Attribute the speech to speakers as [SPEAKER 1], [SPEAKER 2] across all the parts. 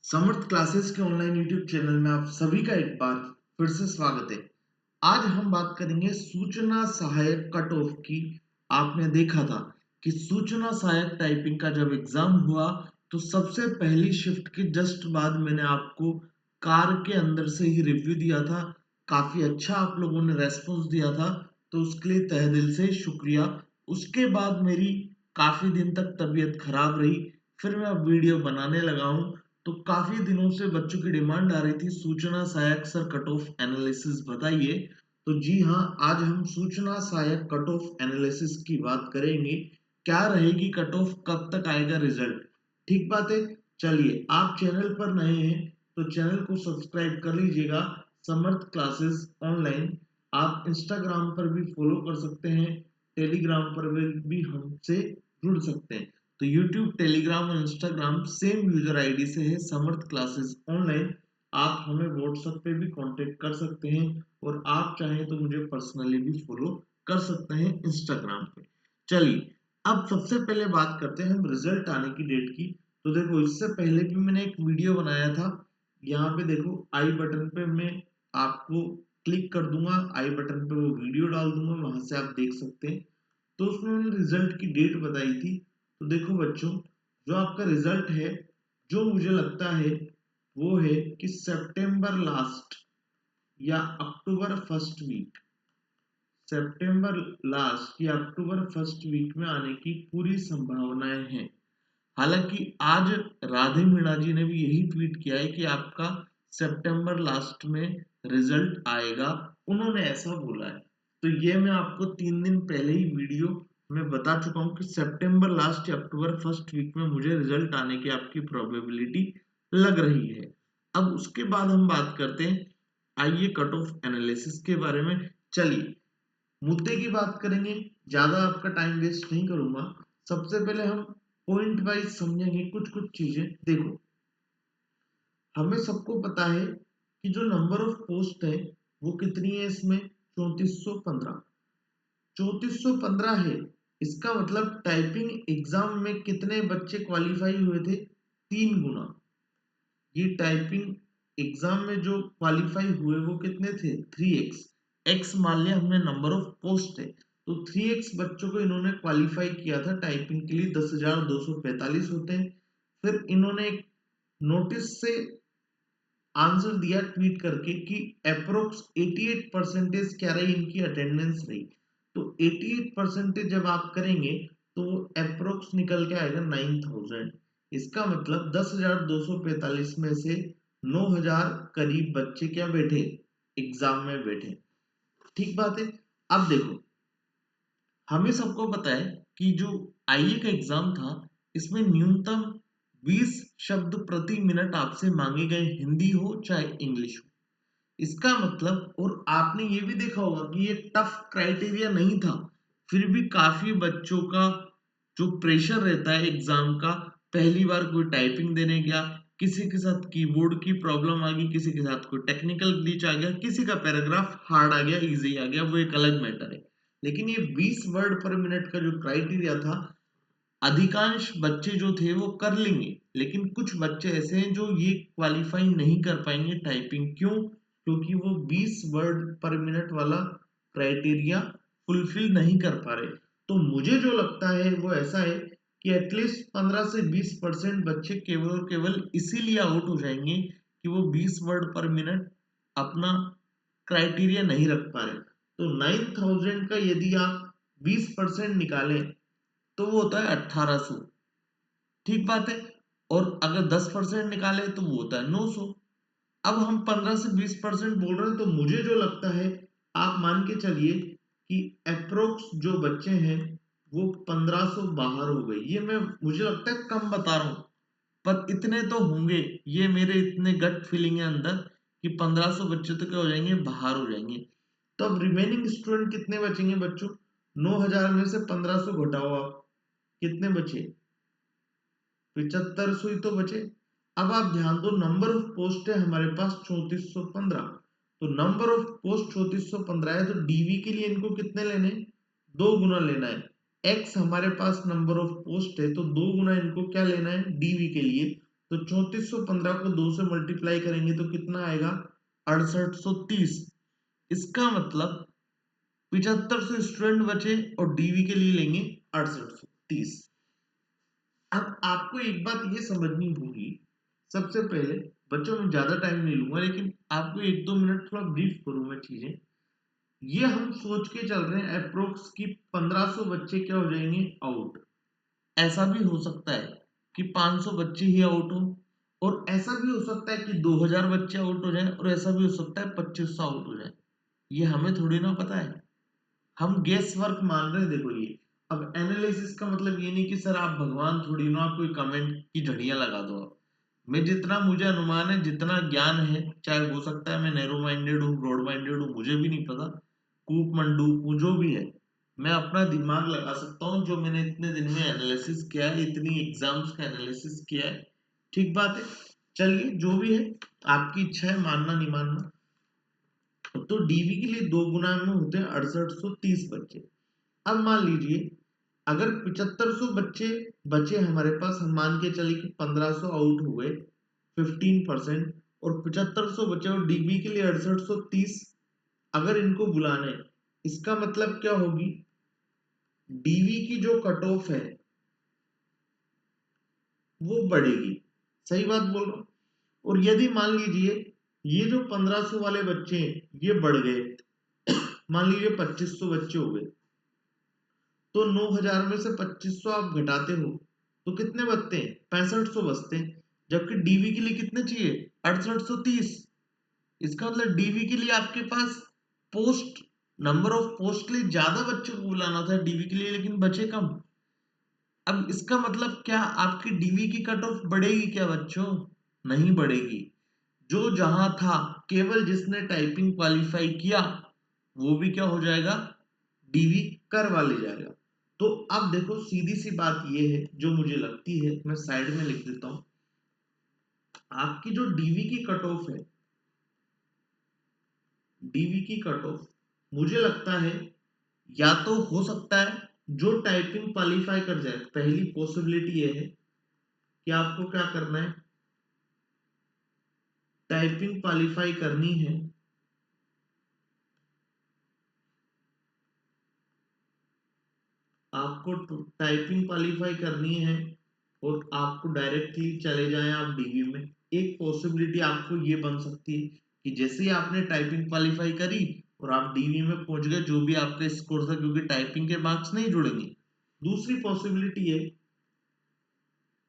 [SPEAKER 1] समर्थ classes के online YouTube channel में आप सभी का एक बार फिर से स्वागत है। आज हम बात करेंगे सूचना सहायक कट ऑफ की। आपने देखा था कि सूचना सहायक टाइपिंग का जब एग्जाम हुआ तो सबसे पहली शिफ्ट के जस्ट बाद मैंने आपको कार के अंदर से ही रिव्यू दिया था। काफी अच्छा आप लोगों ने रेस्पॉन्स दिया था, तो उसके लिए तहे दिल से शुक्रिया। उसके बाद मेरी काफी दिन तक तबीयत खराब रही, फिर मैं अब वीडियो बनाने लगा हूँ। तो काफी दिनों से बच्चों की डिमांड आ रही थी सूचना सहायक सर कट ऑफ एनालिसिस बताइए। तो जी हाँ, आज हम सूचना सहायक कट ऑफ एनालिसिस की बात करेंगे। क्या रहेगी कट ऑफ, कब तक आएगा रिजल्ट, ठीक बात है। चलिए, आप चैनल पर नए हैं तो चैनल को सब्सक्राइब कर लीजिएगा, समर्थ क्लासेस ऑनलाइन। आप इंस्टाग्राम पर भी फॉलो कर सकते हैं, टेलीग्राम पर भी हमसे जुड़ सकते हैं। तो YouTube, टेलीग्राम और इंस्टाग्राम सेम यूजर आईडी से है, समर्थ क्लासेस ऑनलाइन। आप हमें व्हाट्सएप पे भी कांटेक्ट कर सकते हैं और आप चाहें तो मुझे पर्सनली भी फॉलो कर सकते हैं इंस्टाग्राम पे। चलिए, अब सबसे पहले बात करते हैं हम रिजल्ट आने की डेट की। तो देखो, इससे पहले भी मैंने एक वीडियो बनाया था। यहाँ पे देखो, आई बटन पे मैं आपको क्लिक कर दूंगा, आई बटन पे वो वीडियो डाल दूंगा, वहां से आप देख सकते हैं। तो उसमें मैंने रिजल्ट की डेट बताई थी। तो देखो बच्चों, जो आपका रिजल्ट है, जो मुझे लगता है वो है कि सितंबर लास्ट या अक्टूबर फर्स्ट वीक, सितंबर लास्ट या अक्टूबर फर्स्ट वीक में आने की पूरी संभावनाएं हैं। हालांकि आज राधे मीणा जी ने भी यही ट्वीट किया है कि आपका सितंबर लास्ट में रिजल्ट आएगा, उन्होंने ऐसा बोला है। तो ये मैं आपको 3 दिन पहले ही वीडियो में बता चुका हूँ कि सितंबर लास्ट या अक्टूबर फर्स्ट वीक में मुझे रिजल्ट आने की आपकी प्रोबेबिलिटी लग रही है। अब उसके बाद हम बात करते हैं, आइए कट ऑफ एनालिसिस के बारे में। चलिए, मुद्दे की बात करेंगे, ज्यादा आपका टाइम वेस्ट नहीं करूंगा। सबसे पहले हम पॉइंट वाइज समझेंगे कुछ कुछ चीजें। देखो, हमें सबको पता है कि जो नंबर ऑफ पोस्ट है वो कितनी है इसमें, 3415। 3415 है, इसका मतलब टाइपिंग एग्जाम में कितने बच्चे क्वालिफाई हुए थे, 3 गुना। ये टाइपिंग एग्जाम में जो क्वालिफाई हुए वो कितने थे, 3x। x मान लिया हमने नंबर ऑफ पोस्ट है, तो 3x बच्चों को इन्होंने क्वालिफाई किया था टाइपिंग के लिए। 10,245 होते हैं। फिर इन्होंने एक नोटिस से आंसर दिया ट्वीट करके कि अप्रोक्स 88% क्या रही इनकी अटेंडेंस रही। तो 88% जब आप करेंगे तो वो अप्रोक्स निकल के आएगा 9,000। इसका मतलब 10,245 में से 9,000 करीब बच्चे क्या बैठे, एग्जाम में बैठे, ठीक बात है। अब देखो, हमें सबको पता है कि जो आईए का एग्जाम था, इसमें न्यूनतम 20 शब्द प्रति मिनट आपसे मांगे गए, हिंदी हो चाहे इंग्लिश हो। इसका मतलब, और आपने ये भी देखा होगा कि ये टफ क्राइटेरिया नहीं था, फिर भी काफी बच्चों का जो प्रेशर रहता है एग्जाम का, पहली बार कोई टाइपिंग देने गया, किसी के साथ कीबोर्ड की प्रॉब्लम आ गई, किसी के साथ कोई टेक्निकल ग्लिच आ गया, किसी का पैराग्राफ हार्ड आ गया, इजी आ गया, वो एक अलग मैटर है। लेकिन ये 20 वर्ड पर मिनट का जो क्राइटेरिया था, अधिकांश बच्चे जो थे वो कर लेंगे, लेकिन कुछ बच्चे ऐसे हैं जो ये क्वालिफाई नहीं कर पाएंगे टाइपिंग। क्यों? क्योंकि वो 20 वर्ड पर मिनट वाला क्राइटेरिया फुलफिल नहीं कर पा रहे। तो मुझे जो लगता है वो ऐसा है कि एटलीस्ट 15 से 20% बच्चे केवल और केवल इसीलिए आउट हो जाएंगे कि वो 20 वर्ड पर मिनट अपना क्राइटेरिया नहीं रख पा रहे। तो 9,000 का यदि आप 20% निकालें तो वो होता है 1800, ठीक बात है। और अगर 10% निकाले तो वो होता है 900। अब हम 15 से 20% बोल रहे हैं, तो मुझे जो लगता है, आप मान के चलिए कि अप्रोक्स जो बच्चे हैं वो 1500 बाहर हो गए। ये मैं, मुझे लगता है कम बता रहा हूं, पर इतने तो होंगे। ये मेरे इतने गट फीलिंग है अंदर कि 1500 बच्चे तो क्या हो जाएंगे, बाहर हो जाएंगे। तो अब रिमेनिंग स्टूडेंट कितने बचेंगे बच्चों, 9,000 में से 1500 घटाओ आप, कितने बचे, 7500 ही तो बचे। अब आप ध्यान दो, नंबर ऑफ पोस्ट है हमारे पास 3415। तो नंबर ऑफ पोस्ट 3415 है, तो डीवी के लिए इनको कितने लेने, 2 गुना लेना है। एक्स हमारे पास नंबर ऑफ पोस्ट है, तो 2 गुना इनको क्या लेना है डीवी के लिए। तो 3415 को 2 से मल्टीप्लाई करेंगे तो कितना आएगा 6830। इसका मतलब 7500 स्टूडेंट बचे और डीवी के लिए लेंगे 6830। अब आपको एक बात ये समझनी होगी, सबसे पहले बच्चों में ज्यादा टाइम नहीं लूंगा लेकिन आपको 1-2 मिनट थोड़ा ब्रीफ करूं मैं चीजें। ये हम सोच के चल रहे हैं अप्रोक्स की 1500 बच्चे क्या हो जाएंगे आउट। ऐसा भी हो सकता है कि 500 बच्चे ही आउट हो, और ऐसा भी हो सकता है कि 2000 बच्चे आउट हो जाएं, और ऐसा भी हो सकता है 2500 आउट हो जाए। ये हमें थोड़ी ना पता है, हम गेस वर्क मान रहे हैं। देखो ये अब एनालिसिस का मतलब ये नहीं कि सर आप भगवान थोड़ी ना, आप कोई कमेंट की झड़ियां लगा दो। आप मैं जितना मुझे अनुमान है, जितना ज्ञान है, चाहे हो सकता है मैं नैरो माइंडेड हूँ, ब्रॉड माइंडेड हूँ, मुझे भी नहीं पता, कूप मंडूक हूँ, जो भी है, मैं अपना दिमाग लगा सकता हूँ जो मैंने इतने दिन में एनालिसिस किया है, इतनी एग्जाम्स का एनालिसिस किया है। ठीक बात है, चलिए जो भी है, आपकी इच्छा है मानना नहीं मानना। तो डीवी के लिए 2 गुना में होते हैं 6830 बच्चे। अब मान लीजिए अगर 7500 बच्चे बचे हमारे पास, हम मान के चले कि 1500 आउट हुए 15%, और 7500 बचे और डीबी के लिए 6830, अगर इनको बुलाना है, इसका मतलब क्या होगी, डीवी की जो कट ऑफ है वो बढ़ेगी। सही बात बोल रहा हूं। और यदि मान लीजिए ये जो 1500 वाले बच्चे हैं ये बढ़ गए, मान लीजिए 2500 बच्चे हो गए, तो 9000 में से 2500 आप घटाते हो तो कितने बचते हैं, 6500 बचते हैं। जबकि डीवी के लिए कितने चाहिए, 6830। इसका मतलब डीवी के लिए आपके पास पोस्ट, नंबर ऑफ पोस्ट के लिए ज्यादा बच्चों को बुलाना था डीवी के लिए, लेकिन बचे कम। अब इसका मतलब क्या, आपकी डीवी की कट ऑफ बढ़ेगी क्या बच्चों, नहीं बढ़ेगी। जो जहां था, केवल जिसने टाइपिंग क्वालिफाई किया वो भी क्या हो जाएगा, डीवी करवा ले जाएगा। तो अब देखो सीधी सी बात ये है जो मुझे लगती है, मैं साइड में लिख देता हूं, आपकी जो डीवी की कट ऑफ है, डीवी की कट ऑफ मुझे लगता है या तो हो सकता है जो टाइपिंग क्वालिफाई कर जाए, पहली पॉसिबिलिटी ये है कि आपको क्या करना है, टाइपिंग क्वालिफाई करनी है, आपको टाइपिंग क्वालिफाई करनी है और आपको डायरेक्टली चले जाएं आप डीवी में। एक पॉसिबिलिटी आपको ये बन सकती है कि जैसे ही आपने टाइपिंग क्वालिफाई करी और आप डीवी में पहुंच गए, जो भी आपका स्कोर था, क्योंकि टाइपिंग के मार्क्स नहीं जुड़ेंगे। दूसरी पॉसिबिलिटी है,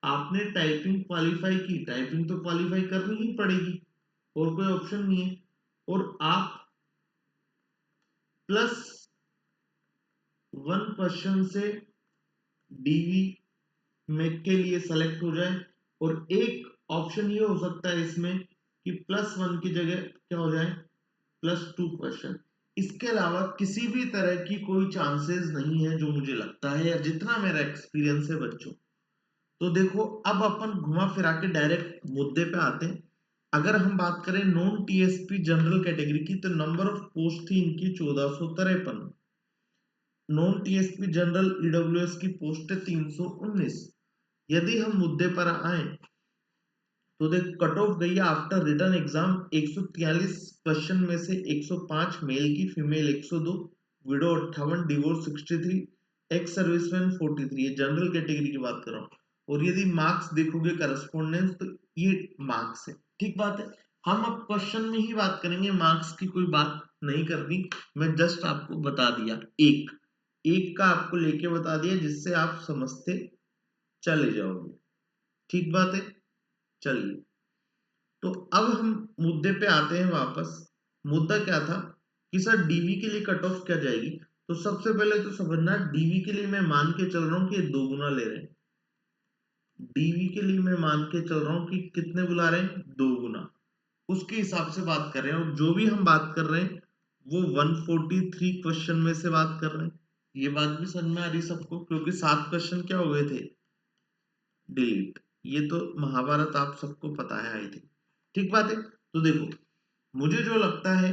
[SPEAKER 1] आपने टाइपिंग क्वालिफाई की, टाइपिंग तो क्वालिफाई करनी ही पड़ेगी और कोई ऑप्शन नहीं है, और आप प्लस 1 क्वेश्चन से डीवी में के लिए सेलेक्ट हो जाए। और एक ऑप्शन ये हो सकता है इसमें कि +1 की जगह क्या हो जाए, +2 क्वेश्चन। इसके अलावा किसी भी तरह की कोई चांसेस नहीं है जो मुझे लगता है, या जितना मेरा एक्सपीरियंस है बच्चों। तो देखो अब अपन घुमा फिरा के डायरेक्ट मुद्दे पे आते हैं। अगर हम बात करें नॉन टीएसपी जनरल कैटेगरी की, तो नंबर ऑफ पोस्ट थी इनकी 1453। नॉन टीएसपी जनरल ईडब्ल्यूएस की पोस्ट है 319। यदि हम मुद्दे पर आए तो देख कट ऑफ गई है आफ्टर रिटर्न एग्जाम 143 क्वेश्चन में से 105 मेल की, female 102, window 58, divorce 63, ex serviceman 43। ये जनरल कैटेगरी की बात कर रहा हूँ। और यदि मार्क्स देखोगे करस्पॉन्डेंस, तो ये मार्क्स है। ठीक बात है, हम अब क्वेश्चन में ही बात करेंगे, मार्क्स की कोई बात नहीं करनी। मैं जस्ट आपको बता दिया, एक एक का आपको लेके बता दिया जिससे आप समझते चले जाओगे। ठीक बात है, चलिए तो अब हम मुद्दे पे आते हैं वापस। मुद्दा क्या था कि सर डीवी के लिए कट ऑफ क्या जाएगी। तो सबसे पहले तो समझना, डीवी के लिए मैं मान के चल रहा हूं कि 2 गुना ले रहे हैं। डीवी के लिए मैं मान के चल रहा हूं कि कितने बुला रहे हैं, 2 गुना, उसके हिसाब से बात कर रहे हैं। और जो भी हम बात कर रहे हैं वो 143 क्वेश्चन में से बात कर रहे हैं। ये बात भी समझ में आ रही सबको, क्योंकि 7 क्वेश्चन क्या हो गए थे, डिलीट। ये तो महाभारत आप सबको पता है आई थिंक। ठीक बात है, तो देखो मुझे जो लगता है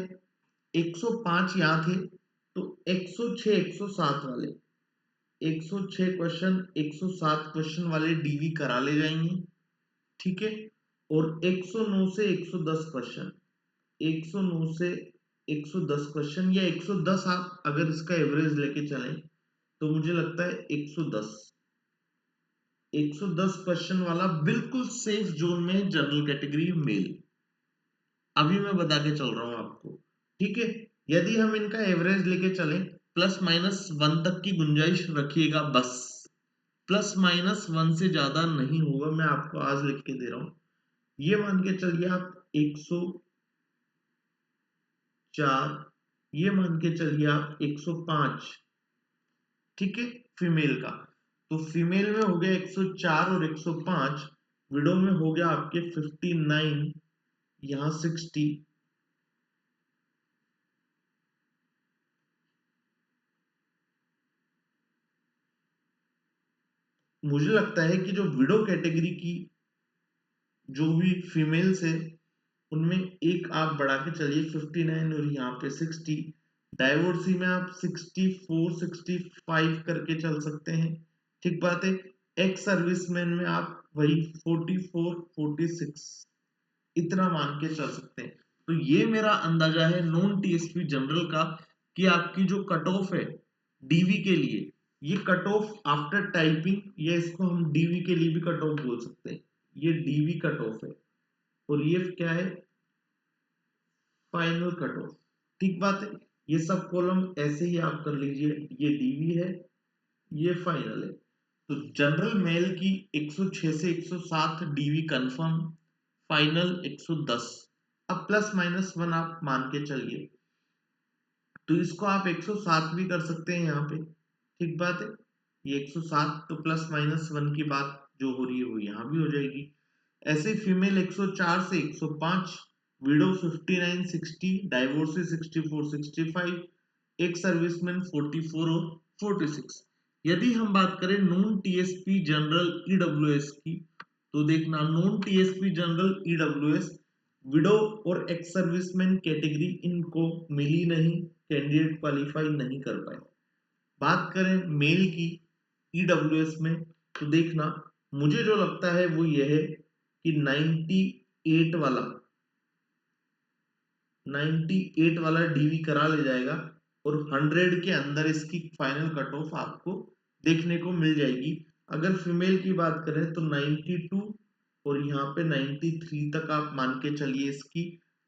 [SPEAKER 1] 105 यहाँ थे, तो 106 107 वाले, 106 क्वेश्चन 107 क्वेश्चन वाले डीवी करा ले जाएंगे। ठीक है। और 109 से 110 क्वेश्चन, 109 से 110 क्वेश्चन या 110 आप अगर इसका एवरेज लेके चलें तो मुझे लगता है 110 क्वेश्चन वाला बिल्कुल सेफ जोन में जनरल कैटेगरी मेल, अभी मैं बता के चल रहा हूं आपको। ठीक है, यदि हम इनका एवरेज लेके चलें +-1 तक की गुंजाइश रखिएगा बस, +-1 से ज्यादा नहीं होगा, मैं आपको आज लिख के दे रहा हूं। ये मान के चलिए आप 104, ये मान के चलिए आप 105, ठीक है, फीमेल का। तो फीमेल में हो गया 104 और 105, विडो में हो गया आपके 59, यहाँ 60, मुझे लगता है कि जो विडो कैटेगरी की जो भी फीमेल्स है उनमें एक आप बढ़ा के चलिए 59 और यहाँ पे 60, डाइवोर्सी में आप 64 65 करके चल सकते हैं, ठीक बात है। एक्स सर्विसमैन में आप वही 44 46 इतना मान के चल सकते हैं। तो ये मेरा अंदाजा है नॉन टीएसपी जनरल का कि आपकी जो कट ऑफ है डीवी के लिए, ये कट ऑफ आफ्टर टाइपिंग, या इसको हम डीवी के लिए भी कट ऑफ बोल सकते हैं, ये डीवी कट ऑफ है और ये क्या है, फाइनल कट ऑफ, ठीक बात है। ये सब कॉलम ऐसे ही आप कर लीजिए, ये डीवी है, ये फाइनल है। तो जनरल मेल की 106 से 107 डीवी कंफर्म, फाइनल 110, अब +-1 आप मान के चलिए, तो इसको आप 107 भी कर सकते हैं यहाँ पे, ठीक बात है। ये 107 तो +-1 की बात जो हो रही है वो यहाँ भी हो जाएगी। ऐसे फीमेल 104 से 105, विडो 59 60, डाइवोर्सी 64 65, एक सर्विसमैन 44 और 46। यदि हम बात करें नॉन टीएसपी जनरल ईडब्ल्यूएस की, तो देखना non TSP general EWS window और एक्स सर्विसमैन कैटेगरी इनको मिली नहीं, कैंडिडेट क्वालिफाई नहीं कर पाए। बात करें मेल की ईडब्ल्यूएस में, तो देखना मुझे जो लगता है वो यह है कि 98 वाला डीवी करा ले जाएगा और 100 के अंदर इसकी फाइनल कट ऑफ आपको देखने को मिल जाएगी। अगर फीमेल की बात करें तो 92 और यहाँ पे 93 तक आप मान के चलिए इसकी।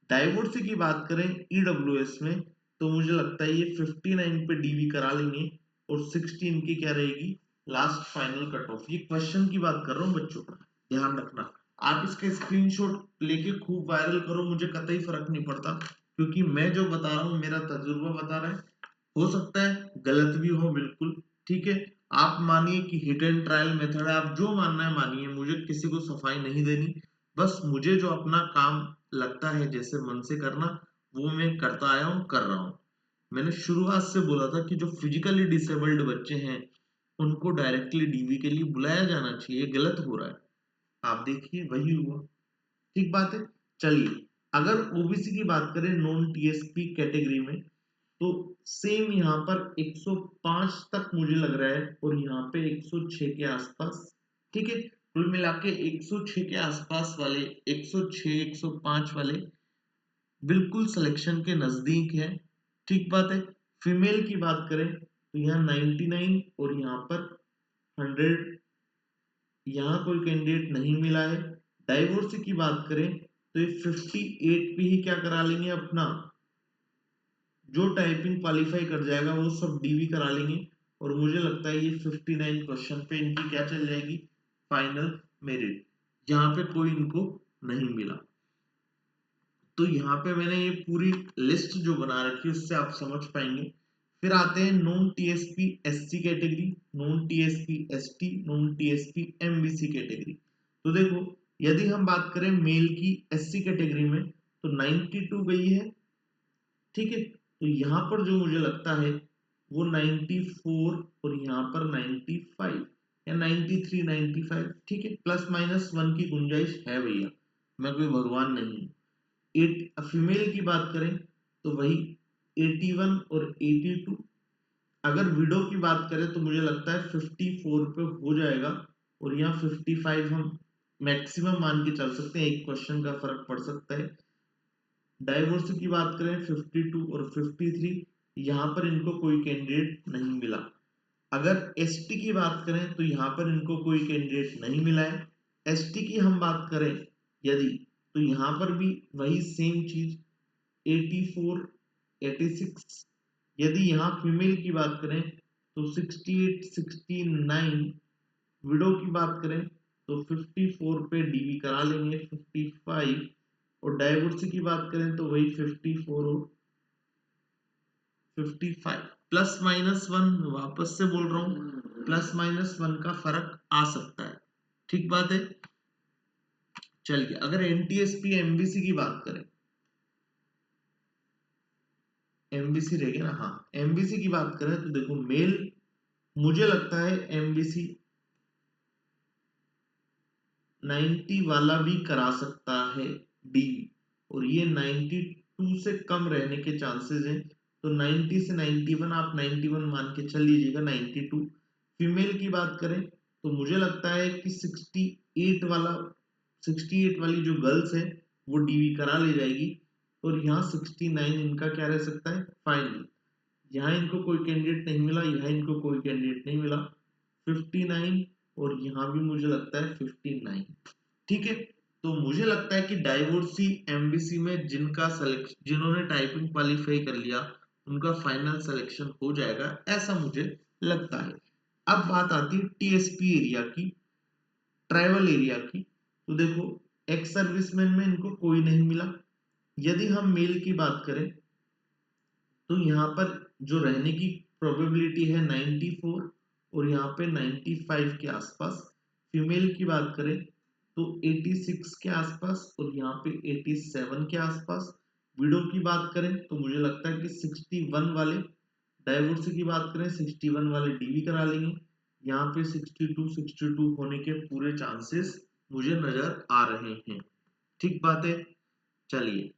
[SPEAKER 1] डाइवोर्सी की बात करें ईडब्ल्यूएस में, तो मुझे लगता है ये 59 पे डीवी करा लेंगे और 16 की क्या रहेगी लास्ट फाइनल कट ऑफ। ये क्वेश्चन की बात कर रहा हूँ बच्चों, ध्यान रखना। आप इसके स्क्रीनशॉट लेके खूब वायरल करो, मुझे कतई फर्क नहीं पड़ता, क्योंकि मैं जो बता रहा हूँ मेरा तजुर्बा बता रहा है, हो सकता है गलत भी हो बिल्कुल, ठीक है। आप मानिए कि हिट एंड ट्रायल मेथड है, आप जो मानना है मानिए, मुझे किसी को सफाई नहीं देनी, बस मुझे जो अपना काम लगता है जैसे मन से करना वो मैं करता आया हूँ, कर रहा हूँ। मैंने शुरुआत से बोला था कि जो फिजिकली डिसेबल्ड बच्चे हैं उनको डायरेक्टली डीवी के लिए बुलाया जाना चाहिए, गलत हो रहा है, आप देखिए वही हुआ, ठीक बात है। चलिए, अगर ओबीसी की बात करें नॉन टीएसपी कैटेगरी में, तो सेम यहाँ पर 105 तक मुझे लग रहा है और यहाँ पे 106 के आसपास, ठीक है। कुल मिला के 106 के आसपास वाले, 106 105 वाले बिल्कुल सिलेक्शन के नजदीक है, ठीक बात है। फीमेल की बात करें तो यहाँ 99 और यहाँ पर 100, यहाँ कोई कैंडिडेट नहीं मिला है। डाइवोर्सी की बात करें तो ये 58 पे ही क्या करा लेंगे अपना, जो टाइपिंग क्वालिफाई कर जाएगा वो सब डीवी करा लेंगे और मुझे लगता है ये 59 क्वेश्चन पे इनकी क्या चल जाएगी फाइनल मेरिट, यहाँ पे कोई इनको नहीं मिला। तो यहाँ पे मैंने ये पूरी लिस्ट जो बना रखी है उससे आप समझ पाएंगे। फिर आते हैं non TSP SC category, non TSP ST, non TSP MBC category. तो देखो, यदि हम बात करें मेल की एससी कैटेगरी में तो 92 गई है, ठीक है। तो यहाँ पर जो मुझे लगता है वो 94 और यहाँ पर 95 या 93 95, ठीक है, +-1 की गुंजाइश है भैया, मैं कोई भगवान नहीं हूँ। एट फीमेल की बात करें तो वही 81 और 82। अगर विडो की बात करें तो मुझे लगता है 54 पे हो जाएगा और यहाँ 55 हम मैक्सिमम मान के चल सकते हैं, एक क्वेश्चन का फर्क पड़ सकता है। डाइवोर्सी की बात करें 52 और 53, यहाँ पर इनको कोई कैंडिडेट नहीं मिला। अगर एसटी की बात करें तो यहाँ पर इनको कोई कैंडिडेट नहीं मिला है। एसटी की हम बात करें यदि, तो यहाँ पर भी वही सेम चीज 84, 86। यदि यहाँ फीमेल की बात करें तो 68, 69। विडो की बात करें तो 54 पे डीवी करा लेंगे, 55। और डाइवोर्सी की बात करें तो वही 54 और 55। प्लस माइनस वन, वापस से बोल रहा हूं, प्लस माइनस वन का फर्क आ सकता है। ठीक बात है। चलिए अगर एनटीएसपी एमबीसी की बात करें, एमबीसी रह गया ना, हाँ एमबीसी की बात करें तो देखो मेल, मुझे लगता है एमबीसी 90 वाला भी करा सकता है डीवी, और ये 92 से कम रहने के चांसेस हैं, तो 90 से 91 आप 91 मान के चल लीजिएगा, 92। फीमेल की बात करें तो मुझे लगता है कि 68 वाला, 68 वाली जो गर्ल्स है वो डीवी करा ले जाएगी, और यहाँ 69 इनका क्या रह सकता है फाइनल। यहाँ इनको कोई कैंडिडेट नहीं मिला, यहाँ इनको कोई कैंडिडेट नहीं मिला, 59। और यहाँ भी मुझे लगता है 59। ठीक है, तो मुझे लगता है कि डाइवोर्सी एमबीसी में जिनका सिलेक्शन, जिन्होंने टाइपिंग क्वालिफाई कर लिया, उनका फाइनल सिलेक्शन हो जाएगा, ऐसा मुझे लगता है। अब बात आती है टीएसपी एरिया की, ट्राइबल एरिया की। तो देखो एक्स सर्विसमैन में इनको कोई नहीं मिला। यदि हम मेल की बात करें तो यहाँ पर जो रहने की प्रोबेबिलिटी है 94, और यहाँ पे 95 के आसपास। फीमेल की बात करें तो 86 के आसपास, और यहाँ पे 87 के आसपास। विडो की बात करें तो मुझे लगता है कि 61 वाले, डाइवोर्सी की बात करें 61 वाले डीवी करा लेंगे। यहाँ पे 62 होने के पूरे चांसेस मुझे नजर आ रहे हैं। ठीक बात है। चलिए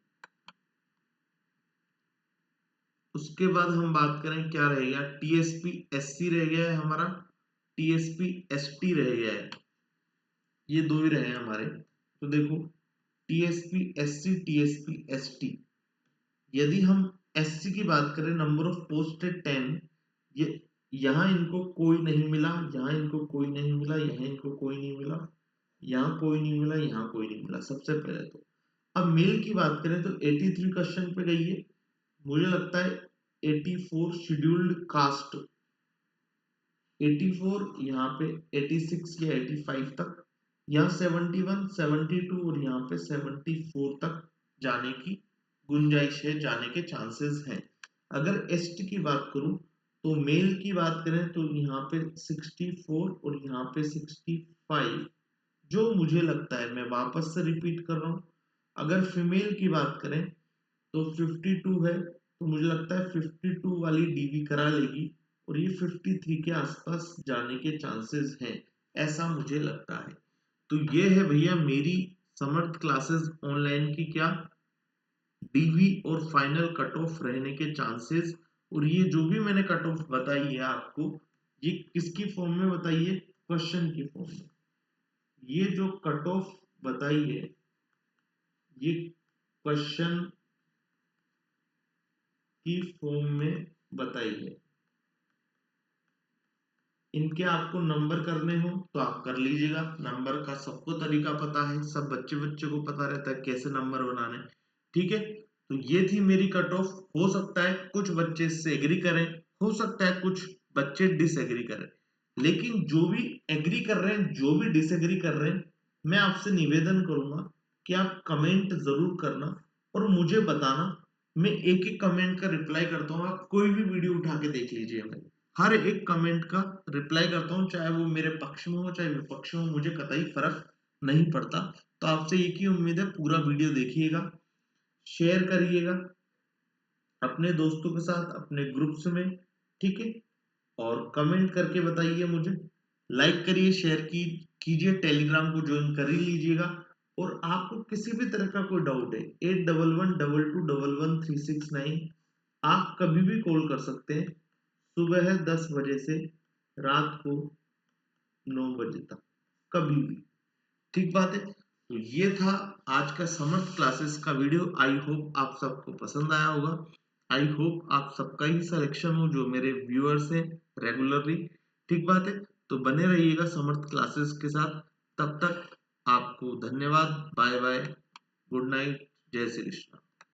[SPEAKER 1] उसके बाद हम बात करें क्या रह गया, टीएसपी एससी रह गया है हमारा, टीएसपी एसटी रह गया है, ये दो ही रहे हैं हमारे। तो देखो टीएसपी एससी, टीएसपी एसटी। यदि हम एससी की बात करें, नंबर ऑफ पोस्ट है 10। ये यहाँ इनको कोई नहीं मिला, यहाँ इनको कोई नहीं मिला, यहाँ इनको कोई नहीं मिला, यहाँ कोई नहीं मिला, यहाँ कोई नहीं मिला सबसे पहले तो। अब मेल की बात करें तो 83 क्वेश्चन पे गई है, मुझे लगता है 84 शेड्यूल्ड कास्ट, 84 यहाँ पे 86 या 85 तक, यहाँ 71, 72 और यहाँ पे 74 तक जाने की गुंजाइश है, जाने के चांसेस हैं। अगर एसटी की बात करूं तो मेल की बात करें तो यहाँ पे 64 और यहाँ पे 65, जो मुझे लगता है, मैं वापस से रिपीट कर रहा हूँ, अगर फीमेल की बात करें तो 52 है, तो मुझे लगता है 52 वाली डीवी करा लेगी, और ये 53 के आसपास जाने के चांसेस हैं, ऐसा मुझे लगता है। तो ये है भैया मेरी समर्थ क्लासेस ऑनलाइन की क्या डीवी और फाइनल कट ऑफ रहने के चांसेस। और ये जो भी मैंने कट ऑफ बताई है आपको, ये किसकी फॉर्म में बताई है, क्वेश्चन की फॉर्म में। ये जो कट ऑफ बताई है ये क्वेश्चन की फॉर्म में बताई है। इनके आपको नंबर करने हो तो आप कर लीजिएगा, नंबर का सबको तरीका पता है, सब बच्चे बच्चे को पता रहता है कैसे नंबर बनाने। ठीक है, तो ये थी मेरी कट ऑफ। हो सकता है कुछ बच्चे इससे एग्री करें, हो सकता है कुछ बच्चे डिसएग्री करें, लेकिन जो भी एग्री कर रहे हैं, जो भी डिसएग्री कर रहे हैं, मैं आपसे निवेदन करूंगा कि आप कमेंट जरूर करना और मुझे बताना। मैं एक एक कमेंट का रिप्लाई करता हूँ, आप कोई भी वीडियो उठा के देख लीजिए, मैं हर एक कमेंट का रिप्लाई करता हूँ, चाहे वो मेरे पक्ष में हो चाहे विपक्ष में हो, मुझे कतई फर्क नहीं पड़ता। तो आपसे एक ही उम्मीद है, पूरा वीडियो देखिएगा, शेयर करिएगा अपने दोस्तों के साथ, अपने ग्रुप्स में। ठीक है, और कमेंट करके बताइए मुझे, लाइक करिए, शेयर कीजिए, टेलीग्राम को ज्वाइन कर ही लीजिएगा। और आपको किसी भी तरह का कोई डाउट है, 8112211369, आप कभी भी कॉल कर सकते हैं, सुबह 10 बजे से रात को 9 बजे तक, कभी भी। ठीक बात है। तो ये था आज का समर्थ क्लासेस का वीडियो। आई होप आप सबको पसंद आया होगा। आई होप आप सबका ही सिलेक्शन हो जो मेरे व्यूअर्स हैं रेगुलरली। ठीक बात है। तो बने रहिएगा समर्थ क्लासेस के साथ। तब तक आपको धन्यवाद। Bye bye. Good night. जय श्री कृष्ण।